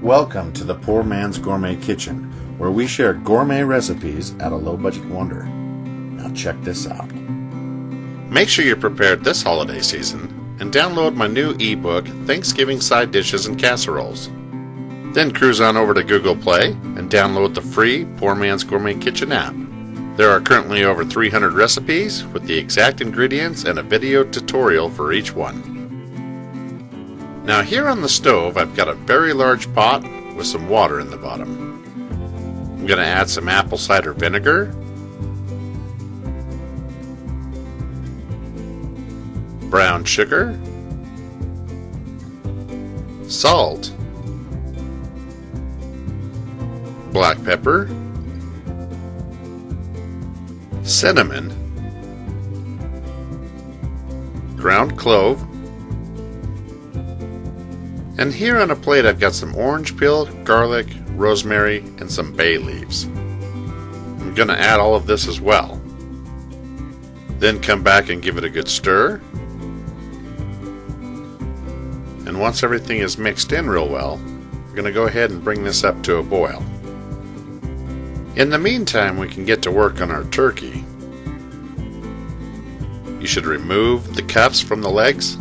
Welcome to the Poor Man's Gourmet Kitchen, where we share gourmet recipes at a low-budget wonder. Now check this out. Make sure you're prepared this holiday season and download my new ebook, Thanksgiving Side Dishes and Casseroles. Then cruise on over to Google Play and download the free Poor Man's Gourmet Kitchen app. There are currently over 300 recipes with the exact ingredients and a video tutorial for each one. Now here on the stove I've got a very large pot with some water in the bottom. I'm going to add some apple cider vinegar, brown sugar, salt, black pepper, cinnamon, ground clove, and here on a plate I've got some orange peel, garlic, rosemary, and some bay leaves. I'm going to add all of this as well. Then come back and give it a good stir. And once everything is mixed in real well, we're going to go ahead and bring this up to a boil. In the meantime, we can get to work on our turkey. You should remove the cuffs from the legs.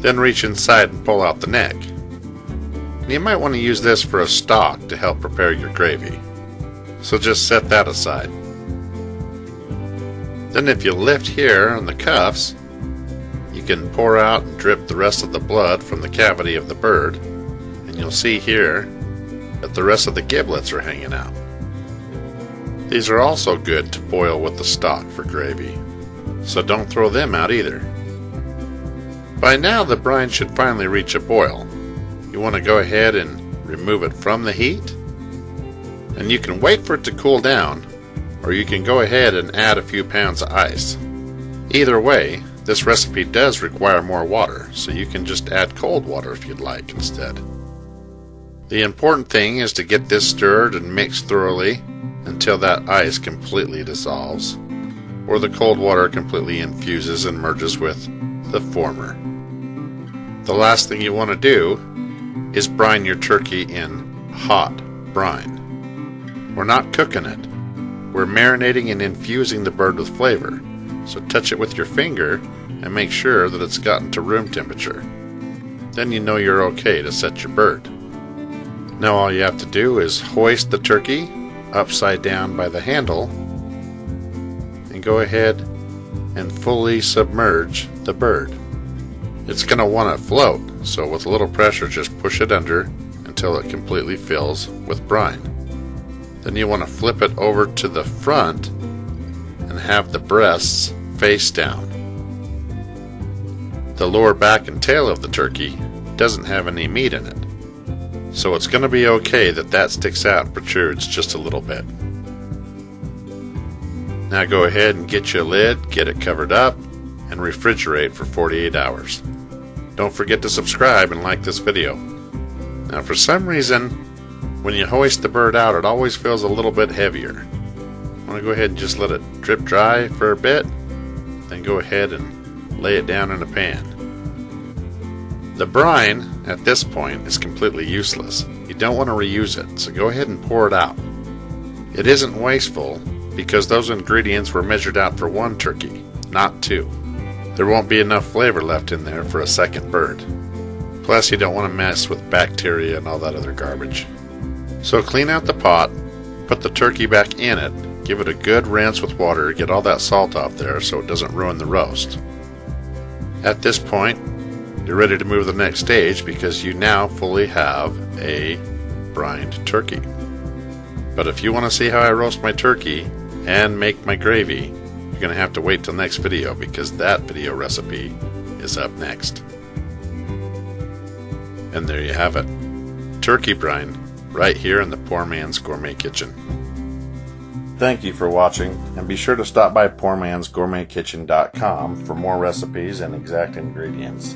Then reach inside and pull out the neck. And you might want to use this for a stock to help prepare your gravy. So just set that aside. Then if you lift here on the cuffs, you can pour out and drip the rest of the blood from the cavity of the bird. And you'll see here that the rest of the giblets are hanging out. These are also good to boil with the stock for gravy, so don't throw them out either. By now the brine should finally reach a boil. You want to go ahead and remove it from the heat, and you can wait for it to cool down, or you can go ahead and add a few pounds of ice. Either way, this recipe does require more water, so you can just add cold water if you'd like instead. The important thing is to get this stirred and mixed thoroughly until that ice completely dissolves, or the cold water completely infuses and merges with the former. The last thing you want to do is brine your turkey in hot brine. We're not cooking it. We're marinating and infusing the bird with flavor, so touch it with your finger and make sure that it's gotten to room temperature. Then you know you're okay to set your bird. Now all you have to do is hoist the turkey upside down by the handle and go ahead and fully submerge the bird. It's going to want to float, so with a little pressure just push it under until it completely fills with brine. Then you want to flip it over to the front and have the breasts face down. The lower back and tail of the turkey doesn't have any meat in it, so it's going to be okay that sticks out and protrudes just a little bit. Now go ahead and get you a lid, get it covered up, and refrigerate for 48 hours. Don't forget to subscribe and like this video. Now for some reason, when you hoist the bird out, it always feels a little bit heavier. I'm going to go ahead and just let it drip dry for a bit, then go ahead and lay it down in a pan. The brine at this point is completely useless. You don't want to reuse it, so go ahead and pour it out. It isn't wasteful because those ingredients were measured out for one turkey, not two. There won't be enough flavor left in there for a second bird. Plus you don't want to mess with bacteria and all that other garbage. So clean out the pot, put the turkey back in it, give it a good rinse with water, get all that salt off there so it doesn't ruin the roast. At this point, you're ready to move to the next stage because you now fully have a brined turkey. But if you want to see how I roast my turkey and make my gravy, you're going to have to wait till next video because that video recipe is up next. And there you have it. Turkey brine right here in the Poor Man's Gourmet Kitchen. Thank you for watching, and be sure to stop by PoorMansGourmetKitchen.com for more recipes and exact ingredients.